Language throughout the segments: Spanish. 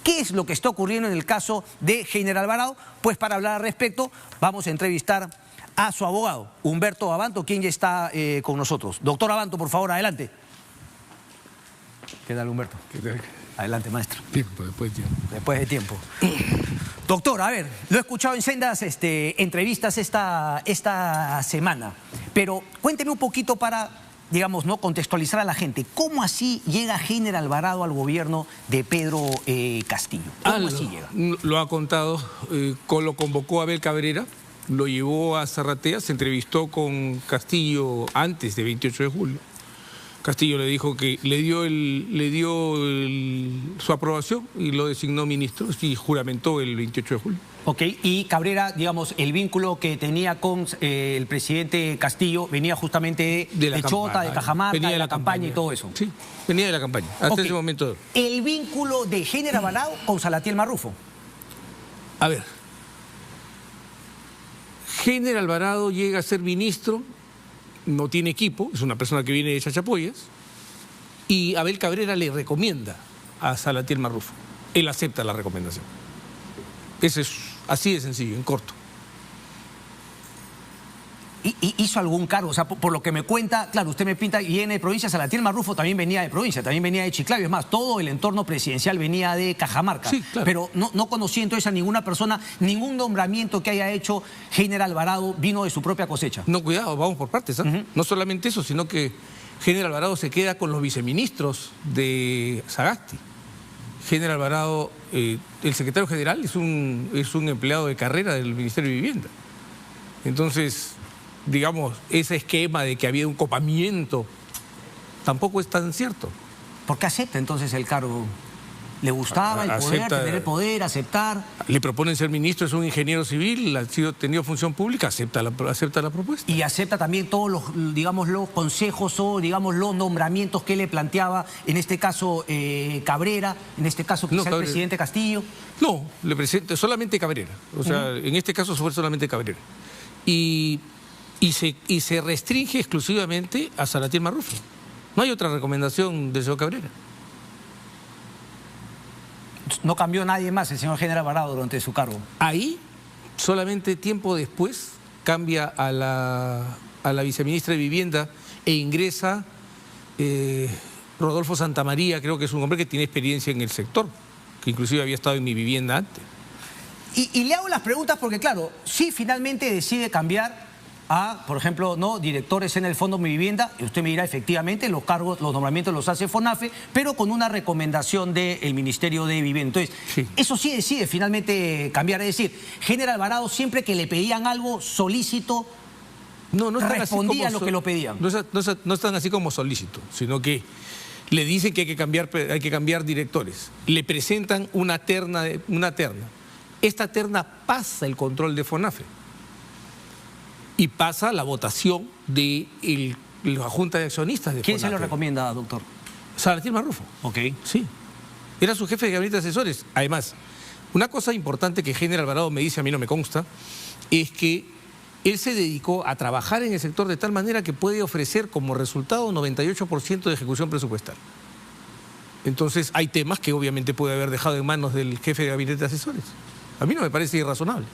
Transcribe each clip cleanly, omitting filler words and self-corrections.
¿Qué es lo que está ocurriendo en el caso de Heiner Alvarado? Pues para hablar al respecto vamos a entrevistar a su abogado, Humberto Abanto, quien ya está con nosotros. Doctor Abanto, por favor, adelante. ¿Qué tal, Humberto? ¿Qué tal? Adelante, maestro. Después de tiempo. Después de tiempo. Doctor, a ver, lo he escuchado en sendas entrevistas esta semana, pero cuénteme un poquito para, digamos, ¿no?, contextualizar a la gente. ¿Cómo así llega Heiner Alvarado al gobierno de Pedro Castillo? ¿Cómo así llega? Lo ha contado, lo convocó Abel Cabrera, lo llevó a Zarratea, se entrevistó con Castillo antes de 28 de julio. Castillo le dijo que le dio su aprobación y lo designó ministro y juramentó el 28 de julio. Ok, y Cabrera, digamos, el vínculo que tenía con el presidente Castillo venía justamente de Chota, de Cajamarca, de la campaña y todo eso. Sí, venía de la campaña, hasta ese momento. El vínculo de Heiner Alvarado con Salatiel Marrufo. A ver, Heiner Alvarado llega a ser ministro, no tiene equipo, es una persona que viene de Chachapoyas, y Abel Cabrera le recomienda a Salatiel Marrufo. Él acepta la recomendación. Eso es así de sencillo, en corto. ¿Y hizo algún cargo? O sea, por lo que me cuenta, claro, usted me pinta, viene de provincia, Salatiel Marrufo también venía de provincia, también venía de Chiclayo. Es más, todo el entorno presidencial venía de Cajamarca. Sí, claro. Pero no conocí entonces a ninguna persona, ningún nombramiento que haya hecho Heiner Alvarado vino de su propia cosecha. No, cuidado, vamos por partes. No solamente eso, sino que Heiner Alvarado se queda con los viceministros de Sagasti. Heiner Alvarado, el secretario general, es un empleado de carrera del Ministerio de Vivienda. Entonces, digamos, ese esquema de que había un copamiento tampoco es tan cierto. ¿Por qué acepta entonces el cargo? ¿Le gustaba el poder, tener el poder, aceptar? Le proponen ser ministro, es un ingeniero civil, ha tenido función pública, acepta la propuesta. Y acepta también todos los, digamos, los consejos o, digamos, los nombramientos que le planteaba, en este caso Cabrera, en este caso quizá el presidente Castillo. No, le presenta solamente Cabrera. O sea, en este caso fue solamente Cabrera. Y se restringe exclusivamente a Salatiel Marrufo. No hay otra recomendación del señor Cabrera. No cambió nadie más el señor Heiner Alvarado durante su cargo. Ahí, solamente tiempo después, cambia a la viceministra de Vivienda e ingresa Rodolfo Santamaría, creo que es un hombre que tiene experiencia en el sector, que inclusive había estado en Mi Vivienda antes. Y le hago las preguntas porque, claro, sí finalmente decide cambiar a, por ejemplo, no directores en el Fondo Mi Vivienda, y usted me dirá, efectivamente, los cargos, los nombramientos los hace FONAFE, pero con una recomendación del Ministerio de Vivienda. Entonces, sí, eso sí decide finalmente cambiar. Es decir, Heiner Alvarado, siempre que le pedían algo solícito, no respondía a lo que lo pedían. No están así como solícito, sino que le dicen que hay que cambiar directores. Le presentan una terna. Esta terna pasa el control de FONAFE. Y pasa la votación de la Junta de Accionistas de ¿Quién FONAFE. se lo recomienda, doctor? Salatiel Marrufo. Ok. Sí. Era su jefe de gabinete de asesores. Además, una cosa importante que Heiner Alvarado me dice, a mí no me consta, es que él se dedicó a trabajar en el sector de tal manera que puede ofrecer como resultado 98% de ejecución presupuestal. Entonces, hay temas que obviamente puede haber dejado en manos del jefe de gabinete de asesores. A mí no me parece irrazonable.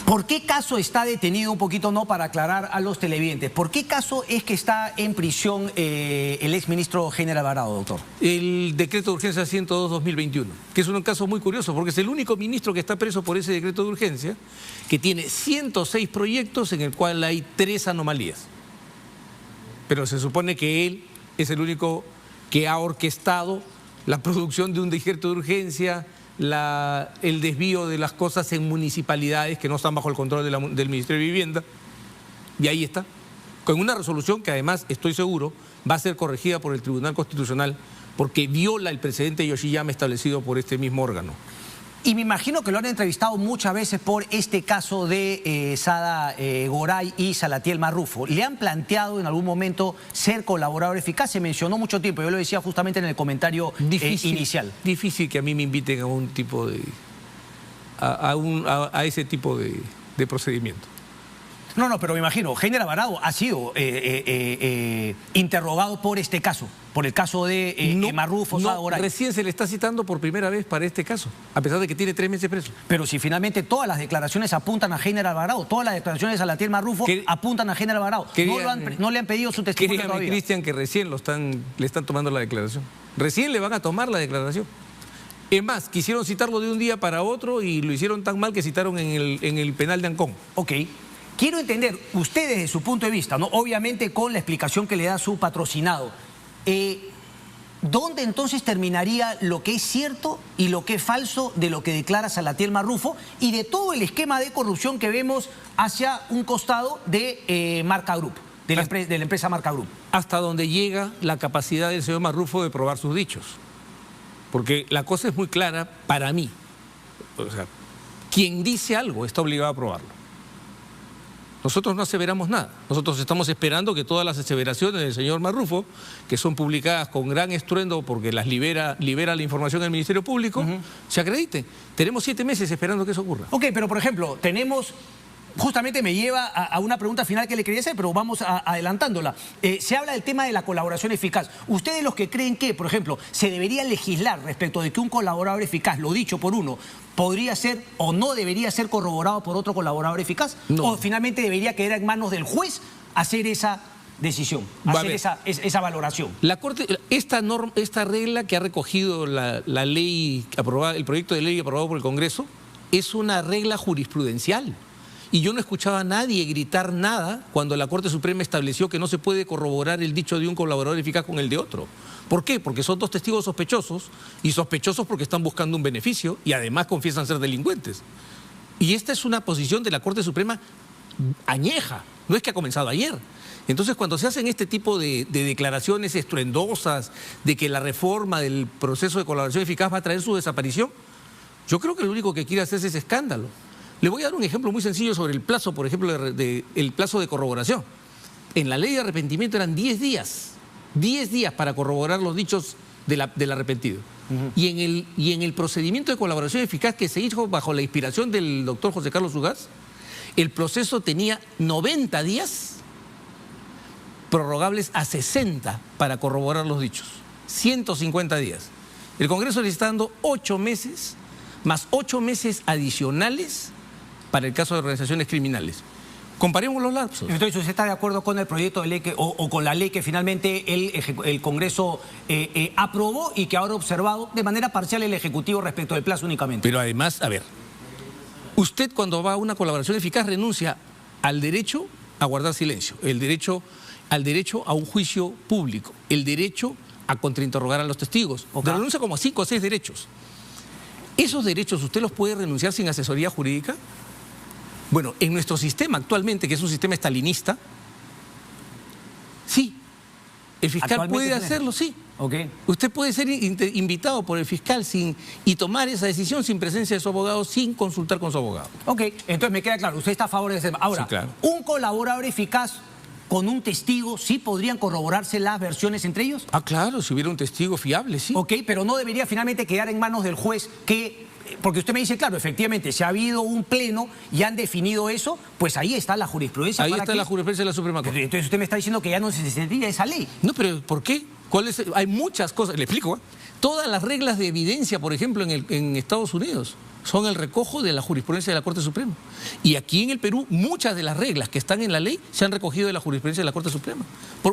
¿Por qué caso está detenido, un poquito no, para aclarar a los televidentes? ¿Por qué caso es que está en prisión el exministro Heiner Alvarado, doctor? El decreto de urgencia 102-2021, que es un caso muy curioso, porque es el único ministro que está preso por ese decreto de urgencia, que tiene 106 proyectos en el cual hay 3 anomalías. Pero se supone que él es el único que ha orquestado la producción de un decreto de urgencia, el desvío de las cosas en municipalidades que no están bajo el control del Ministerio de Vivienda, y ahí está, con una resolución que además, estoy seguro, va a ser corregida por el Tribunal Constitucional porque viola el precedente Yoshiyama establecido por este mismo órgano. Y me imagino que lo han entrevistado muchas veces por este caso de Sada Goray y Salatiel Marrufo. ¿Le han planteado en algún momento ser colaborador eficaz? Se mencionó mucho tiempo, yo lo decía justamente en el comentario inicial. Difícil que a mí me inviten a un tipo de... a ese tipo de procedimiento. No, pero me imagino, Heiner Alvarado ha sido interrogado por este caso, por el caso de Marrufo, Sada Goray. Recién se le está citando por primera vez para este caso, a pesar de que tiene 3 meses preso. Pero si finalmente todas las declaraciones apuntan a Heiner Alvarado, todas las declaraciones a Latiel Marrufo apuntan a Heiner Alvarado. No le han pedido su testimonio todavía. Cristian, que recién le están tomando la declaración. Recién le van a tomar la declaración. Es más, quisieron citarlo de un día para otro y lo hicieron tan mal que citaron en el penal de Ancón. Ok. Quiero entender, usted desde su punto de vista, ¿no? Obviamente con la explicación que le da su patrocinado, ¿dónde entonces terminaría lo que es cierto y lo que es falso de lo que declara Salatiel Marrufo y de todo el esquema de corrupción que vemos hacia un costado de Marca Group, de la empresa Marca Group? Hasta donde llega la capacidad del señor Marrufo de probar sus dichos. Porque la cosa es muy clara para mí. O sea, quien dice algo está obligado a probarlo. Nosotros no aseveramos nada. Nosotros estamos esperando que todas las aseveraciones del señor Marrufo, que son publicadas con gran estruendo porque las libera la información del Ministerio Público, se acrediten. Tenemos 7 meses esperando que eso ocurra. Ok, pero por ejemplo, tenemos... Justamente me lleva a una pregunta final que le quería hacer, pero vamos adelantándola. Se habla del tema de la colaboración eficaz. ¿Ustedes los que creen que, por ejemplo, se debería legislar respecto de que un colaborador eficaz, lo dicho por uno, podría ser o no debería ser corroborado por otro colaborador eficaz? No. ¿O finalmente debería quedar en manos del juez hacer esa decisión, hacer esa valoración? La Corte, esta regla que ha recogido la ley aprobada, el proyecto de ley aprobado por el Congreso, es una regla jurisprudencial. Y yo no escuchaba a nadie gritar nada cuando la Corte Suprema estableció que no se puede corroborar el dicho de un colaborador eficaz con el de otro. ¿Por qué? Porque son 2 testigos sospechosos, y sospechosos porque están buscando un beneficio y además confiesan ser delincuentes. Y esta es una posición de la Corte Suprema añeja, no es que ha comenzado ayer. Entonces, cuando se hacen este tipo de declaraciones estruendosas de que la reforma del proceso de colaboración eficaz va a traer su desaparición, yo creo que lo único que quiere hacer es ese escándalo. Le voy a dar un ejemplo muy sencillo sobre el plazo, por ejemplo, el plazo de corroboración. En la ley de arrepentimiento eran 10 días. 10 días para corroborar los dichos del arrepentido. Y en el procedimiento de colaboración eficaz que se hizo bajo la inspiración del doctor José Carlos Ugaz, el proceso tenía 90 días prorrogables a 60 para corroborar los dichos. 150 días. El Congreso le está dando 8 meses, más 8 meses adicionales para el caso de organizaciones criminales. Comparemos los lapsos. Entonces, ¿usted está de acuerdo con el proyecto de ley o con la ley que finalmente el Congreso aprobó y que ahora ha observado de manera parcial el Ejecutivo respecto del plazo únicamente? Pero además, a ver, usted cuando va a una colaboración eficaz renuncia al derecho a guardar silencio, al derecho a un juicio público, el derecho a contrainterrogar a los testigos. Renuncia como a 5 o 6 derechos. ¿Esos derechos usted los puede renunciar sin asesoría jurídica? Bueno, en nuestro sistema actualmente, que es un sistema estalinista, sí. El fiscal puede hacerlo, sí. Okay. Usted puede ser invitado por el fiscal y tomar esa decisión sin presencia de su abogado, sin consultar con su abogado. Ok, entonces me queda claro, usted está a favor de ese tema. Ahora, sí, claro. ¿Un colaborador eficaz con un testigo sí podrían corroborarse las versiones entre ellos? Ah, claro, si hubiera un testigo fiable, sí. Ok, pero no debería finalmente quedar en manos del juez que... Porque usted me dice, claro, efectivamente, si ha habido un pleno y han definido eso, pues ahí está la jurisprudencia. Ahí está la jurisprudencia de la Suprema Corte. Entonces usted me está diciendo que ya no se necesitaría esa ley. No, pero ¿por qué? Hay muchas cosas, le explico. Todas las reglas de evidencia, por ejemplo, en Estados Unidos, son el recojo de la jurisprudencia de la Corte Suprema. Y aquí en el Perú, muchas de las reglas que están en la ley se han recogido de la jurisprudencia de la Corte Suprema.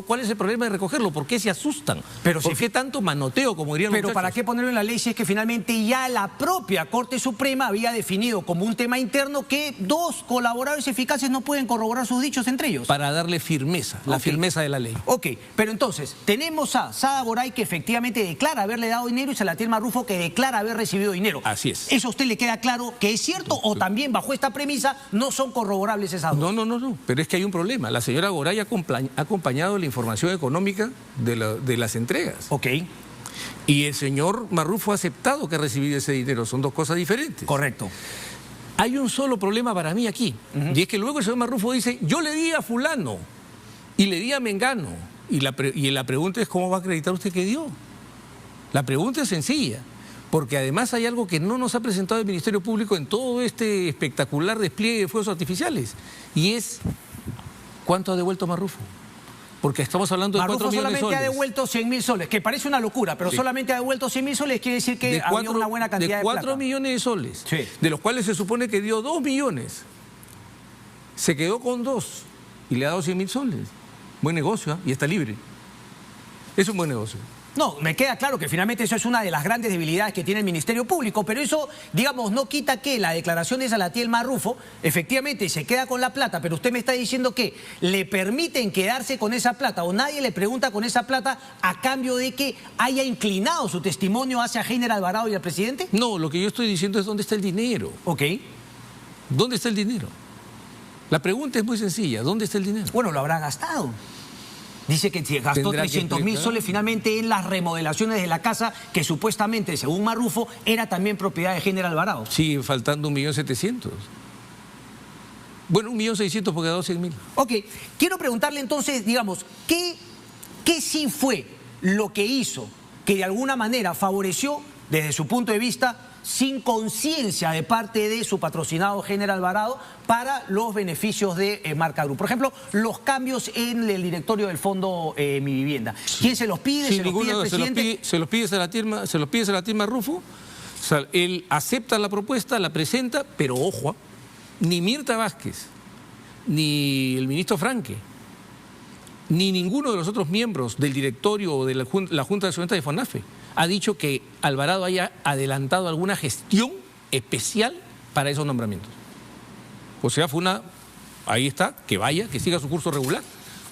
¿Cuál es el problema de recogerlo? ¿Por qué se asustan? ¿Por qué tanto manoteo, como dirían los muchachos? Pero ¿para qué ponerlo en la ley si es que finalmente ya la propia Corte Suprema había definido como un tema interno que 2 colaboradores eficaces no pueden corroborar sus dichos entre ellos? Para darle firmeza, la firmeza de la ley. Ok, pero entonces, tenemos a Sada Goray que efectivamente declara haberle dado dinero y Salatiel Marrufo que declara haber recibido dinero. Así es. ¿Eso a usted le queda claro que es cierto o también bajo esta premisa no son corroborables esas 2? No, pero es que hay un problema. La señora Goray ha acompañado la información económica de las entregas. Ok. Y el señor Marrufo ha aceptado que ha recibido ese dinero. Son 2 cosas diferentes. Correcto. Hay un solo problema para mí aquí. Y es que luego el señor Marrufo dice, yo le di a fulano y le di a mengano. Y la pregunta es, ¿cómo va a acreditar usted que dio? La pregunta es sencilla. Porque además hay algo que no nos ha presentado el Ministerio Público en todo este espectacular despliegue de fuegos artificiales. Y es ¿Cuánto ha devuelto Marrufo? Porque estamos hablando de Marrufo 4 millones de solamente soles. ha devuelto 100.000 soles, que parece una locura, pero Sí. solamente ha devuelto 100.000 soles, quiere decir que había una buena cantidad de plata. 4 millones de soles, Sí. de los cuales se supone que dio 2 millones. Se quedó con 2 y le ha dado 100.000 soles. Buen negocio, ¿eh? Y está libre. Es un buen negocio. No, me queda claro que finalmente eso es una de las grandes debilidades que tiene el Ministerio Público, pero eso, digamos, no quita que la declaración de Salatiel Marrufo efectivamente se queda con la plata, pero usted me está diciendo que le permiten quedarse con esa plata o nadie le pregunta con esa plata a cambio de que haya inclinado su testimonio hacia Heiner Alvarado y al presidente. No, lo que yo estoy diciendo es dónde está el dinero. Ok. ¿Dónde está el dinero? La pregunta es muy sencilla, ¿dónde está el dinero? Bueno, lo habrá gastado. Dice que se gastó Tendrá que 300.000 explicar. soles finalmente en las remodelaciones de la casa que supuestamente, según Marrufo, era también propiedad de Heiner Alvarado. Sigue faltando 1.700.000. Bueno, 1.600.000 porque ha dado 100.000. Ok, quiero preguntarle entonces, digamos, ¿qué sí fue lo que hizo que de alguna manera favoreció, desde su punto de vista, sin conciencia de parte de su patrocinado Heiner Alvarado para los beneficios de Marca Group? Por ejemplo, los cambios en el directorio del Fondo Mi Vivienda. ¿Quién se los pide? Sin ¿Se los pide ninguna el duda, presidente? se los pide Salatiel Marrufo. O sea, él acepta la propuesta, la presenta, pero ojo, ni Mirta Vázquez, ni el ministro Franque, ni ninguno de los otros miembros del directorio o de la Junta de Accionistas de FONAFE ha dicho que Alvarado haya adelantado alguna gestión especial para esos nombramientos. O sea, ahí está, que vaya, que siga su curso regular.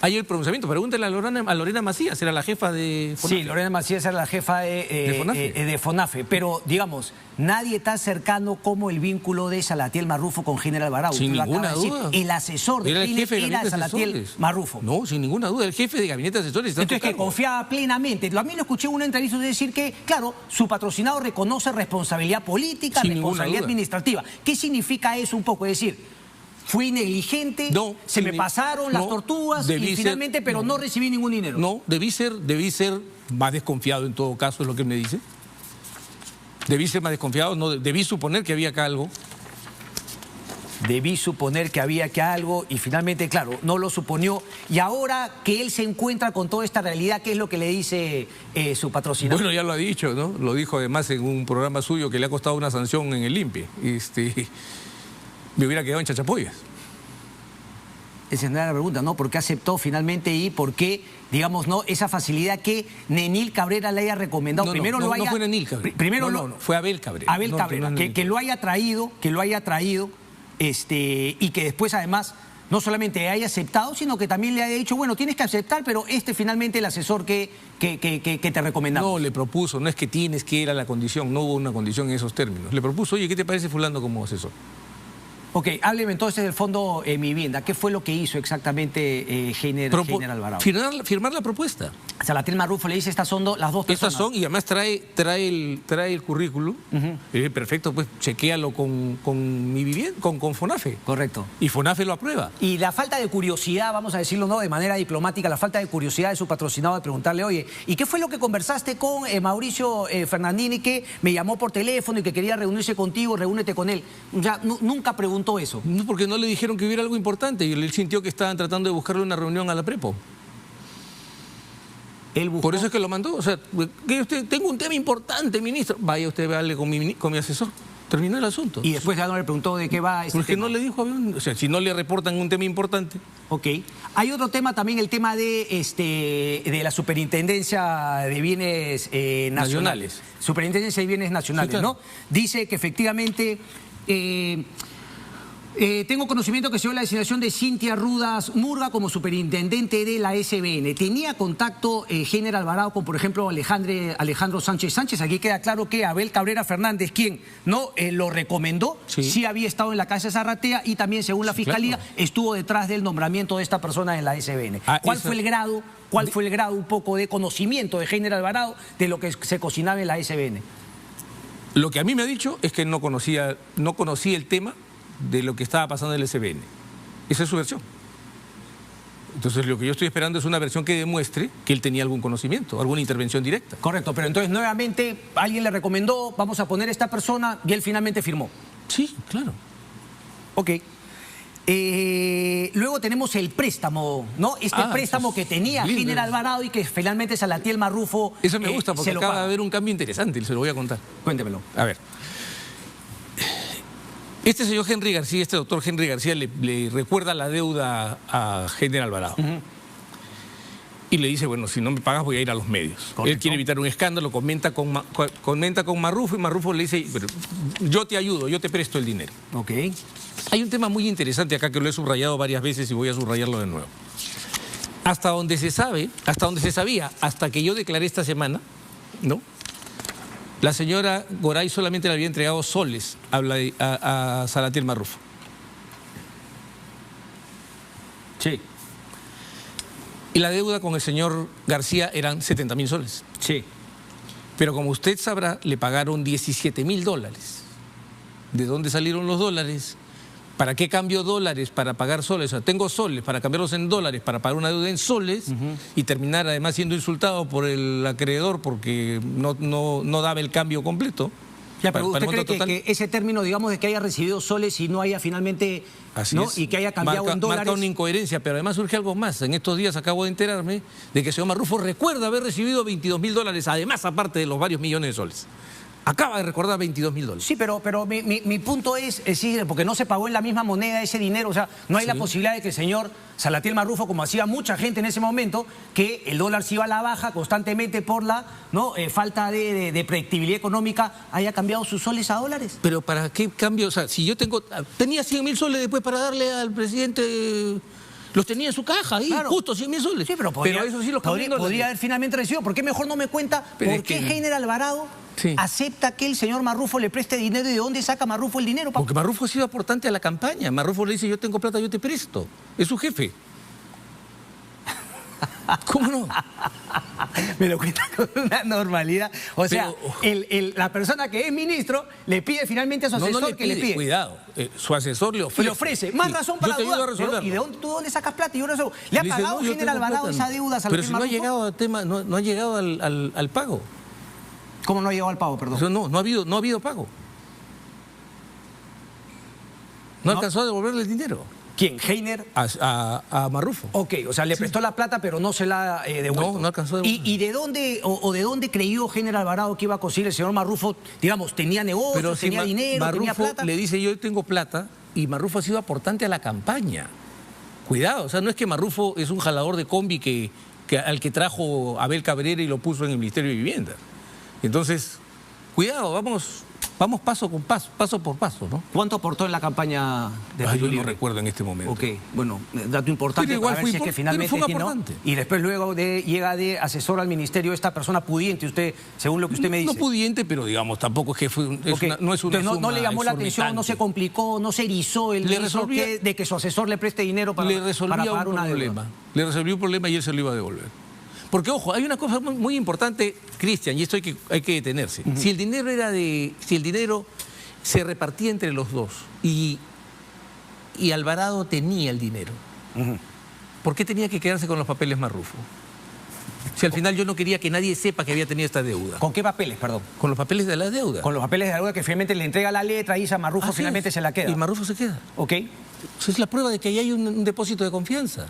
Hay el pronunciamiento. Pregúntale a Lorena Macías, era la jefa de FONAFE. Sí, Lorena Macías era la jefa de FONAFE. Pero, digamos, nadie está cercano como el vínculo de Salatiel Marrufo con Heiner Alvarado. Sin Usted lo ninguna acaba de decir. duda. El asesor de Era el Heiner jefe de era gabinete de Salatiel asesores. Marrufo. No, sin ninguna duda, el jefe de gabinete de asesores. Está a su Entonces, que cargo. confiaba plenamente. A mí lo escuché en una entrevista de decir que, claro, su patrocinado reconoce responsabilidad política, Sin ninguna responsabilidad duda. administrativa. ¿Qué significa eso un poco? Es decir, fui negligente, No, se me pasaron las no, tortugas debí y ser- finalmente, pero no recibí ningún dinero. No, debí ser más desconfiado en todo caso, es lo que me dice. Debí ser más desconfiado, no, debí suponer que había acá algo. Debí suponer que había que algo y finalmente, claro, no lo suponió. Y ahora que él se encuentra con toda esta realidad, ¿qué es lo que le dice su patrocinador? Bueno, ya lo ha dicho, ¿no? Lo dijo además en un programa suyo que le ha costado una sanción en el INPE. Me hubiera quedado en Chachapoyas. Esa es la pregunta, ¿no? ¿Por qué aceptó finalmente y por qué, digamos, no esa facilidad que Nenil Cabrera le haya recomendado? No fue Nenil Cabrera. Primero no, fue Abel Cabrera. Abel No, Cabrera, no, que lo haya traído, y que después además no solamente haya aceptado, sino que también le haya dicho, bueno, tienes que aceptar, pero finalmente el asesor que te recomendamos. No, le propuso, no es que tienes que ir a la condición, no hubo una condición en esos términos. Le propuso, oye, ¿qué te parece fulano como asesor? Ok, hábleme entonces del Fondo Mi Vivienda. ¿Qué fue lo que hizo exactamente Heiner Alvarado? Firmar la propuesta. Salatiel Marrufo le dice, estas son las dos personas. Estas son, y además trae el currículum. Perfecto, pues chequéalo con Mi Vivienda, con FONAFE. Correcto. Y FONAFE lo aprueba. Y la falta de curiosidad, vamos a decirlo no de manera diplomática, la falta de curiosidad de su patrocinado de preguntarle, oye, ¿y qué fue lo que conversaste con Mauricio Fernandini, que me llamó por teléfono y que quería reunirse contigo, reúnete con él? Ya nunca preguntó eso. No, porque no le dijeron que hubiera algo importante y él sintió que estaban tratando de buscarle una reunión a la Prepo. Él buscó... Por eso es que lo mandó. O sea, tengo un tema importante, ministro. Vaya usted, hable con mi asesor. Terminó el asunto. Y después ya no le preguntó de qué va este Porque tema. no le dijo, o sea, si no le reportan un tema importante. Ok. Hay otro tema también, el tema de la Superintendencia de Bienes Nacionales. Superintendencia de Bienes Nacionales, Sí, claro. ¿no? Dice que efectivamente... tengo conocimiento que se dio la designación de Cintia Rudas Murga como superintendente de la SBN. ¿Tenía contacto Heiner Alvarado con, por ejemplo, Alejandro Sánchez Sánchez? Aquí queda claro que Abel Cabrera Fernández, quien no lo recomendó, sí había estado en la Casa Zarratea y también, según la Fiscalía, estuvo detrás del nombramiento de esta persona en la SBN. ¿Cuál fue el grado? ¿Cuál fue el grado un poco de conocimiento de Heiner Alvarado de lo que se cocinaba en la SBN? Lo que a mí me ha dicho es que no conocía el tema de lo que estaba pasando en el SBN. Esa es su versión. Entonces lo que yo estoy esperando es una versión que demuestre que él tenía algún conocimiento, alguna intervención directa. Correcto, pero entonces nuevamente alguien le recomendó, vamos a poner esta persona y él finalmente firmó. Sí, claro. Ok. Luego tenemos el préstamo, ¿no? Préstamo que tenía Heiner Alvarado y que finalmente Salatiel Marrufo Eso me gusta porque acaba de haber un cambio interesante y se lo voy a contar. Cuéntemelo. A ver. Este señor Henry García, este doctor Henry García le recuerda la deuda a Heiner Alvarado. Y le dice, bueno, si no me pagas voy a ir a los medios. Correcto. Él quiere evitar un escándalo, comenta con Marrufo y Marrufo le dice, pero yo te ayudo, yo te presto el dinero. Ok. Hay un tema muy interesante acá que lo he subrayado varias veces y voy a subrayarlo de nuevo. Hasta donde se sabía, hasta que yo declaré esta semana, ¿no? La señora Goray solamente le había entregado soles a Salatiel Marrufo. Sí. Y la deuda con el señor García eran 70.000 soles. Sí. Pero como usted sabrá, le pagaron $17.000. ¿De dónde salieron los dólares? ¿Para qué cambio dólares para pagar soles? O sea, tengo soles para cambiarlos en dólares, para pagar una deuda en soles y terminar además siendo insultado por el acreedor porque no daba el cambio completo. Ya, pero ¿usted cree que ese término, digamos, de que haya recibido soles y no haya finalmente, ¿no? Y que haya cambiado en dólares? Marca una incoherencia, pero además surge algo más. En estos días acabo de enterarme de que el señor Marrufo recuerda haber recibido $22.000, además aparte de los varios millones de soles. Acaba de recordar $22.000. Sí, pero mi punto es decir, porque no se pagó en la misma moneda ese dinero, o sea, no hay la posibilidad de que el señor Salatiel Marrufo, como hacía mucha gente en ese momento, que el dólar se iba a la baja constantemente por la falta de predictibilidad económica, haya cambiado sus soles a dólares. Pero ¿para qué cambio? O sea, si yo tenía 100.000 soles después para darle al presidente... Los tenía en su caja ahí, claro. Justo 100.000 soles. Sí, pero eso sí los podría haber finalmente recibido. ¿Por qué mejor no me cuenta por qué Heiner Alvarado acepta que el señor Marrufo le preste dinero y de dónde saca Marrufo el dinero? Porque Marrufo ha sido aportante a la campaña. Marrufo le dice, yo tengo plata, yo te presto. Es su jefe. ¿Cómo no? Me lo cuenta con una normalidad. O sea, la persona que es ministro le pide finalmente a su asesor que le pide. Cuidado, su asesor le ofrece. Le ofrece. Más razón para dudar. ¿Y de dónde sacas plata? Yo no sé. ¿Le ha pagado Heiner Alvarado esa deuda? Pero si no ha llegado al tema, no ha llegado al pago. ¿Cómo no ha llegado al pago, perdón? O sea, no ha habido pago. No alcanzó a devolverle el dinero. ¿Quién? ¿Heiner? A Marrufo. Ok, o sea, le prestó la plata, pero no se la ha devuelto. No alcanzó a devolver. ¿Y de dónde creyó Heiner Alvarado que iba a conseguir el señor Marrufo? Digamos, tenía negocios, tenía dinero, tenía plata. Le dice, yo tengo plata, y Marrufo ha sido aportante a la campaña. Cuidado, o sea, no es que Marrufo es un jalador de combi al que trajo Abel Cabrera y lo puso en el Ministerio de Vivienda. Entonces, cuidado, vamos paso por paso, ¿no? ¿Cuánto aportó en la campaña de Yo no recuerdo en este momento. Ok, bueno, dato importante para ver si es que finalmente y después luego llega de asesor al ministerio esta persona pudiente, usted, según lo que usted me dice. No pudiente, pero digamos, tampoco es que no es una suma no le llamó la atención, exorbitante. no se complicó, no se erizó el riesgo de que su asesor le preste dinero para pagar una deuda. Le resolvió un problema y él se lo iba a devolver. Porque, ojo, hay una cosa muy importante, Cristian, y esto hay que detenerse. Si el dinero se repartía entre los dos y Alvarado tenía el dinero, ¿por qué tenía que quedarse con los papeles Marrufo? Si al final yo no quería que nadie sepa que había tenido esta deuda. ¿Con qué papeles, perdón? Con los papeles de la deuda. Con los papeles de la deuda que finalmente le entrega la letra y a Marrufo finalmente se la queda. Y Marrufo se queda. Ok. Eso es la prueba de que ahí hay un depósito de confianza.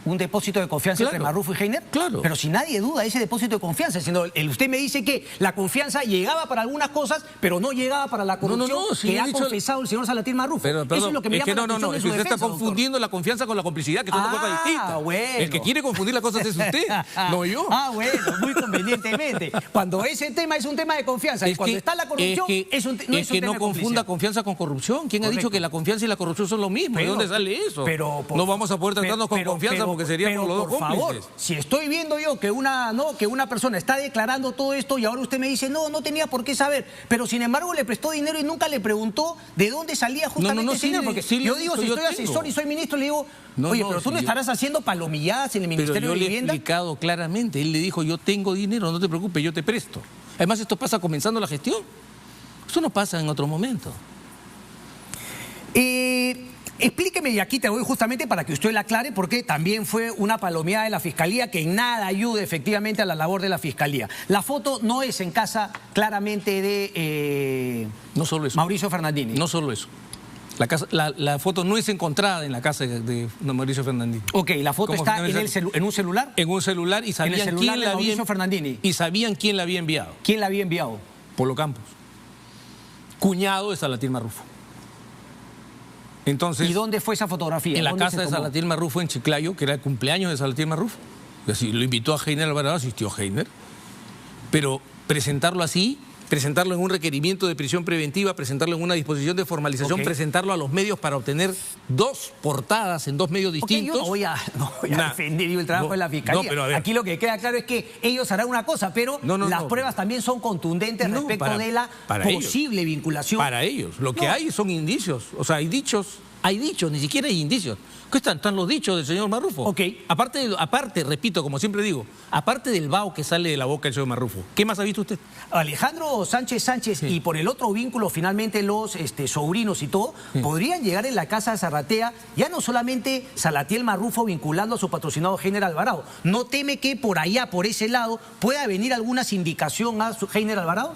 ¿Un depósito de confianza entre Marrufo y Heiner? Claro. Pero si nadie duda de ese depósito de confianza, usted me dice que la confianza llegaba para algunas cosas, pero no llegaba para la corrupción que ha confesado el señor Salatiel Marrufo. Pero, perdón, eso es lo que me llama la atención de su usted defensa, está confundiendo la confianza con la complicidad, que son dos cosas distintas. Bueno. El que quiere confundir las cosas es usted, no yo. Bueno, muy convenientemente. Cuando ese tema es un tema de confianza y cuando está la corrupción, no es un tema de que no confunda confianza con corrupción. ¿Quién ha dicho que la confianza y la corrupción son lo mismo? ¿De dónde sale eso? No vamos a poder tratarnos con confianza porque seríamos los dos. Por favor, si estoy viendo yo que una persona está declarando todo esto y ahora usted me dice, no tenía por qué saber, pero sin embargo le prestó dinero y nunca le preguntó de dónde salía justamente ese dinero, porque yo digo, si soy asesor y soy ministro, le digo, oye, pero tú no estarás haciendo palomilladas en el Ministerio de Vivienda. Pero yo le he explicado claramente, él le dijo, yo tengo dinero, no te preocupes, yo te presto. Además, esto pasa comenzando la gestión. Eso no pasa en otro momento. Explíqueme, y aquí te voy justamente para que usted la aclare, porque también fue una palomeada de la Fiscalía que en nada ayuda efectivamente a la labor de la Fiscalía. La foto no es en casa claramente de no solo eso. Mauricio Fernandini. No solo eso. La foto no es encontrada en la casa de don Mauricio Fernandini. Ok, la foto está en un celular. En un celular y sabían quién la había Fernandini. Y sabían quién la había enviado. ¿Quién la había enviado? Polo Campos, cuñado de Salatín Marrufo. Entonces, ¿y dónde fue esa fotografía? En la casa de Salatín Marrufo en Chiclayo, que era el cumpleaños de Salatín Marrufo. Y así lo invitó a Heiner Alvarado, asistió Heiner. Pero presentarlo así, presentarlo en un requerimiento de prisión preventiva, presentarlo en una disposición de formalización, presentarlo a los medios para obtener 2 portadas en 2 medios distintos. Yo no voy a defender el trabajo de la Fiscalía. Pero aquí lo que queda claro es que ellos harán una cosa, pero las pruebas también son contundentes respecto de la posible vinculación. Para ellos, lo que hay son indicios, o sea, hay dichos, ni siquiera hay indicios. ¿Qué están los dichos del señor Marrufo? Ok. Aparte, repito, como siempre digo, aparte del vaho que sale de la boca del señor Marrufo, ¿qué más ha visto usted? Alejandro Sánchez y por el otro vínculo, finalmente los sobrinos y todo, podrían llegar en la casa de Zarratea, ya no solamente Salatiel Marrufo vinculando a su patrocinado Heiner Alvarado. ¿No teme que por allá, por ese lado, pueda venir alguna sindicación a su Heiner Alvarado?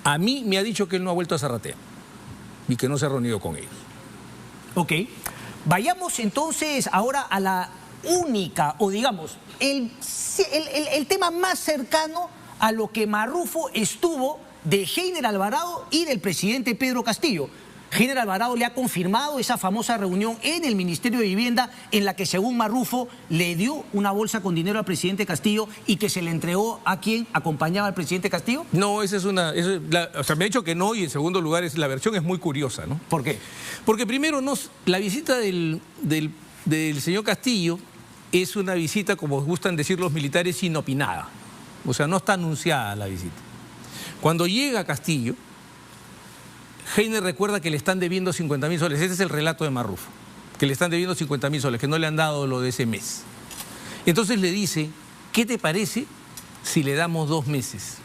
A mí me ha dicho que él no ha vuelto a Zarratea y que no se ha reunido con ellos. Ok. Vayamos entonces ahora a la única, o digamos, el tema más cercano a lo que Marrufo estuvo de Heiner Alvarado y del presidente Pedro Castillo. Heiner Alvarado le ha confirmado esa famosa reunión en el Ministerio de Vivienda en la que, según Marrufo, le dio una bolsa con dinero al presidente Castillo y que se le entregó a quien acompañaba al presidente Castillo. No, o sea, me ha dicho que no, y en segundo lugar la versión es muy curiosa, ¿no? ¿Por qué? Porque primero la visita del señor Castillo es una visita, como gustan decir los militares, inopinada. O sea, no está anunciada la visita. Cuando llega Castillo, Heiner recuerda que le están debiendo 50.000 soles. Ese es el relato de Marrufo, que le están debiendo 50.000 soles, que no le han dado lo de ese mes. Entonces le dice, ¿qué te parece si le damos 2 meses?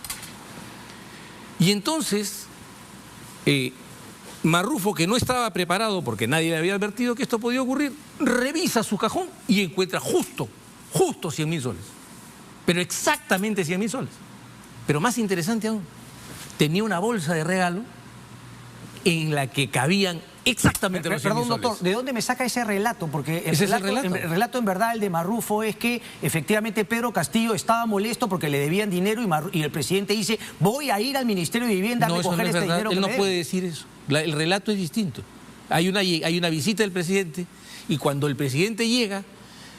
Y entonces Marrufo, que no estaba preparado porque nadie le había advertido que esto podía ocurrir, revisa su cajón y encuentra justo 100.000 soles. Pero exactamente 100.000 soles. Pero más interesante aún, tenía una bolsa de regalo en la que cabían exactamente los 100.000 soles. Perdón, doctor, ¿de dónde me saca ese relato? Porque el relato en verdad, el de Marrufo, es que efectivamente Pedro Castillo estaba molesto porque le debían dinero y el presidente dice, voy a ir al Ministerio de Vivienda a recoger este dinero. Él no puede decir eso. El relato es distinto. Hay una visita del presidente y cuando el presidente llega,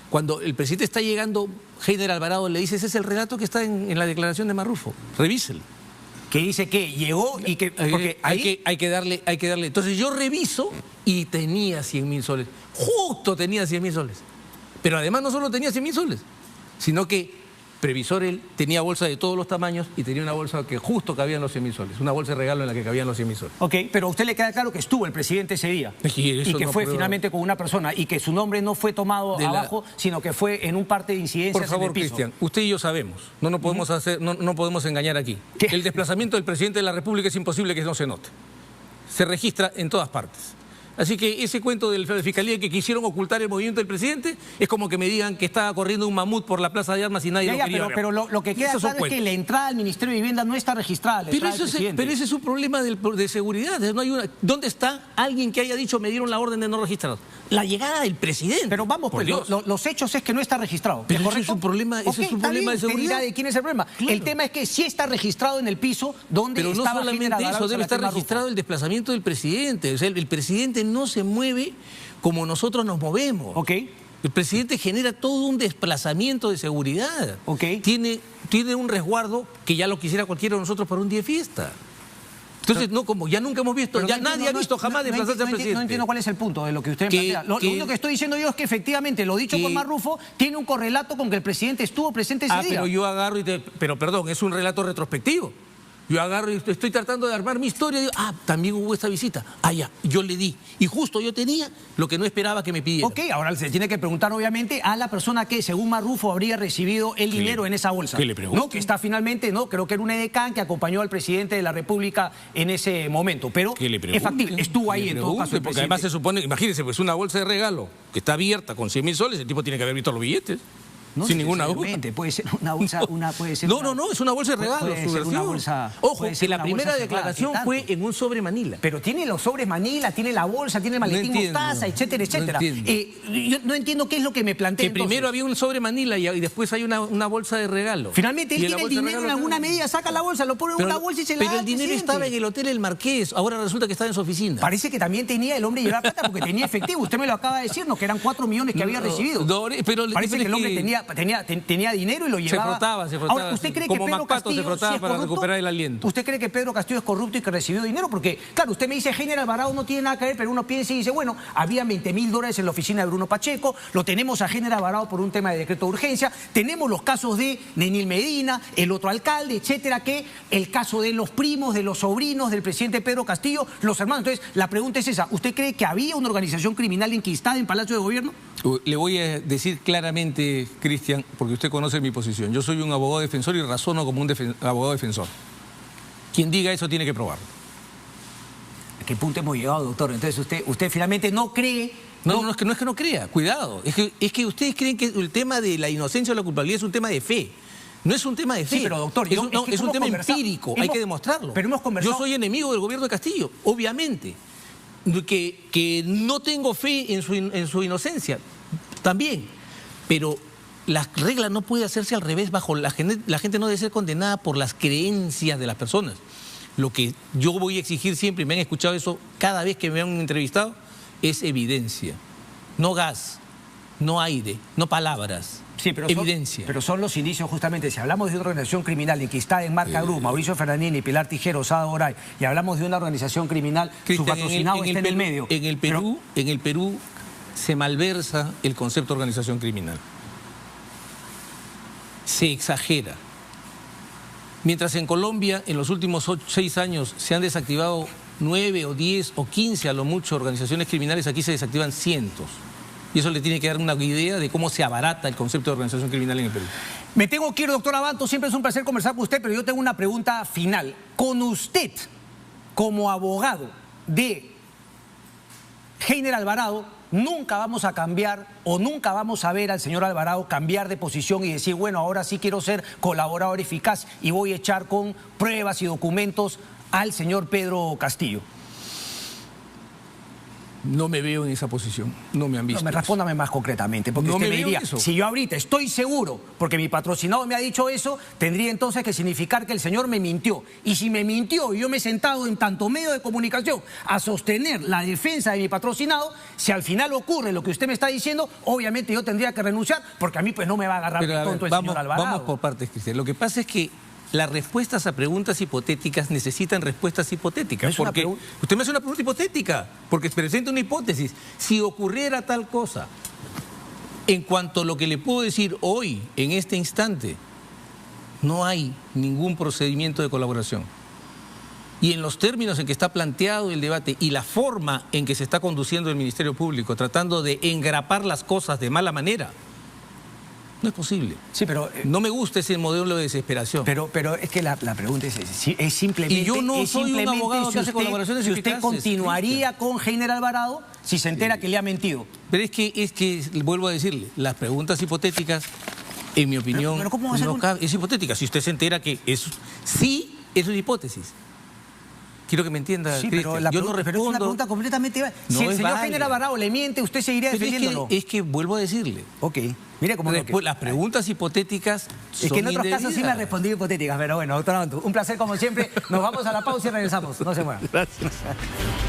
cuando el presidente está llegando, Heiner Alvarado le dice, ese es el relato que está en la declaración de Marrufo, revíselo. Que dice que llegó y que... Porque hay que darle. Entonces yo reviso y tenía 100.000 soles. Justo tenía 100.000 soles. Pero además no solo tenía 100.000 soles, sino que previsor él tenía bolsa de todos los tamaños y tenía una bolsa que justo cabían los 100.000 soles. Una bolsa de regalo en la que cabían los 100.000 soles. Ok, pero a usted le queda claro que estuvo el presidente ese día. Y que fue finalmente con una persona y que su nombre no fue tomado abajo, sino que fue en un parte de incidencias. Por favor, Cristian, usted y yo sabemos. No podemos engañar aquí. ¿Qué? El desplazamiento del presidente de la República es imposible que no se note. Se registra en todas partes. Así que ese cuento de la Fiscalía que quisieron ocultar el movimiento del presidente es como que me digan que estaba corriendo un mamut por la Plaza de Armas y nadie lo quería ver. Pero lo que queda claro es que la entrada al Ministerio de Vivienda no está registrada. Pero ese es un problema de seguridad. ¿Dónde está alguien que haya dicho me dieron la orden de no registrar? La llegada del presidente. Pero vamos, pues los hechos es que no está registrado. Pero ese es un problema, de seguridad. Usted dirá de quién es el problema. Claro. El tema es que sí está registrado en el piso donde estaba. Pero no solamente eso, debe estar registrado el desplazamiento del presidente. O sea, el presidente no se mueve como nosotros nos movemos. Ok. El presidente genera todo un desplazamiento de seguridad. Ok. Tiene un resguardo que ya lo quisiera cualquiera de nosotros para un día de fiesta. Entonces, como ya nunca hemos visto, nadie ha visto jamás desplazarse al presidente. No entiendo cuál es el punto de lo que usted plantea. Lo único que estoy diciendo yo es que efectivamente lo dicho por Marrufo tiene un correlato con que el presidente estuvo presente ese día. Pero yo agarro pero perdón, es un relato retrospectivo. Yo agarro y estoy tratando de armar mi historia y digo, también hubo esta visita. Ya, yo le di. Y justo yo tenía lo que no esperaba que me pidiera. Ok, ahora se tiene que preguntar obviamente a la persona que, según Marrufo, habría recibido el dinero en esa bolsa. ¿Qué le pregunto? No, que está finalmente, creo que era un edecán que acompañó al presidente de la República en ese momento. Pero es factible, estuvo ahí en todo caso el porque además se supone, imagínense, pues una bolsa de regalo que está abierta con 100.000 soles, el tipo tiene que haber visto los billetes. No sin ninguna duda. necesariamente, puede ser una bolsa, puede ser No, es una bolsa de regalo, puede su ser una versión. bolsa, Ojo, puede que ser la una primera bolsa cerrada, declaración ¿qué tanto? fue en un sobre Manila. Pero tiene los sobres Manila, tiene la bolsa, tiene el maletín mostaza, etcétera, etcétera. Yo no entiendo qué es lo que me plantea. Que primero había un sobre Manila y después hay una bolsa de regalo. Finalmente él Y en la tiene el bolsa de dinero en regalo alguna medida, saca la bolsa, lo pone en una bolsa y se la da Pero al el dinero presidente. estaba en el Hotel El Marqués, ahora resulta que estaba en su oficina. Parece que también tenía el hombre llevar plata porque tenía efectivo. Usted me lo acaba de decir, ¿no? Que eran 4 millones que había recibido. Parece que el hombre tenía dinero y lo llevaba. Se frotaba. Ahora, ¿usted cree como que Pedro Macpato Castillo se frotaba sí es para corrupto? recuperar el aliento. ¿Usted cree que Pedro Castillo es corrupto y que recibió dinero? Porque, claro, usted me dice, Heiner Alvarado no tiene nada que ver, pero uno piensa y dice, bueno, había $20.000 en la oficina de Bruno Pacheco, lo tenemos a Heiner Alvarado por un tema de decreto de urgencia, tenemos los casos de Nenil Medina, el otro alcalde, etcétera, que el caso de los primos, de los sobrinos del presidente Pedro Castillo, los hermanos. Entonces, la pregunta es esa, ¿usted cree que había una organización criminal enquistada en Palacio de Gobierno? Le voy a decir claramente, Cristian, porque usted conoce mi posición. Yo soy un abogado defensor y razono como un abogado defensor. Quien diga eso tiene que probarlo. ¿A qué punto hemos llegado, doctor? Entonces, usted finalmente no cree... No es que no crea, cuidado. Es que ustedes creen que el tema de la inocencia o la culpabilidad es un tema de fe. No es un tema de fe. Sí, pero doctor, es un tema empírico, hay que demostrarlo. Pero hemos conversado... Yo soy enemigo del gobierno de Castillo, obviamente. Que no tengo fe en su inocencia, también. Pero las reglas no pueden hacerse al revés. La gente no debe ser condenada por las creencias de las personas. Lo que yo voy a exigir siempre, y me han escuchado eso cada vez que me han entrevistado, es evidencia. No gas, no aire, no palabras. Sí, pero evidencia. Pero son los indicios justamente. Si hablamos de una organización criminal enquistada en Marca Group, Mauricio Fernandini, Pilar Tijero, Sada Oray, y hablamos de una organización criminal, su patrocinado está en el medio. En el Perú se malversa el concepto de organización criminal. Se exagera. Mientras en Colombia, en los últimos 6 años, se han desactivado 9 o 10 o 15 a lo mucho organizaciones criminales, aquí se desactivan cientos. Y eso le tiene que dar una idea de cómo se abarata el concepto de organización criminal en el Perú. Me tengo que ir, doctor Abanto. Siempre es un placer conversar con usted, pero yo tengo una pregunta final. Con usted, como abogado de Heiner Alvarado, nunca vamos a cambiar o nunca vamos a ver al señor Alvarado cambiar de posición y decir, bueno, ahora sí quiero ser colaborador eficaz y voy a echar con pruebas y documentos al señor Pedro Castillo. No me veo en esa posición, no me han visto. No, respóndame más concretamente, porque usted me diría, si yo ahorita estoy seguro, porque mi patrocinado me ha dicho eso, tendría entonces que significar que el señor me mintió. Y si me mintió y yo me he sentado en tanto medio de comunicación a sostener la defensa de mi patrocinado, si al final ocurre lo que usted me está diciendo, obviamente yo tendría que renunciar, porque a mí pues no me va a agarrar de tonto el señor Alvarado. Vamos por partes, Cristian. Lo que pasa es que las respuestas a preguntas hipotéticas necesitan respuestas hipotéticas. Porque usted me hace una pregunta hipotética, porque presenta una hipótesis. Si ocurriera tal cosa, en cuanto a lo que le puedo decir hoy, en este instante, no hay ningún procedimiento de colaboración. Y en los términos en que está planteado el debate y la forma en que se está conduciendo el Ministerio Público, tratando de engrapar las cosas de mala manera, no es posible. Sí, pero no me gusta ese modelo de desesperación. Pero es que la pregunta es simplemente... Y yo no soy un abogado que hace colaboraciones eficaces. ¿Usted continuaría con Heiner Alvarado si se entera que le ha mentido? Pero es que, vuelvo a decirle, las preguntas hipotéticas, en mi opinión, pero ¿cómo va a ser es hipotética. Si usted se entera que es una hipótesis. Quiero que me entienda, sí, Cristian. Yo no respondo. Pero es una pregunta completamente... Si el señor Heiner Alvarado le miente, ¿usted seguiría defendiéndolo? Es que vuelvo a decirle. Ok. Mire cómo las preguntas hipotéticas son es que en otros indebidas. casos sí me ha respondido hipotéticas, pero bueno, doctor Abanto, un placer como siempre. Nos vamos a la pausa y regresamos. No se muevan. Gracias.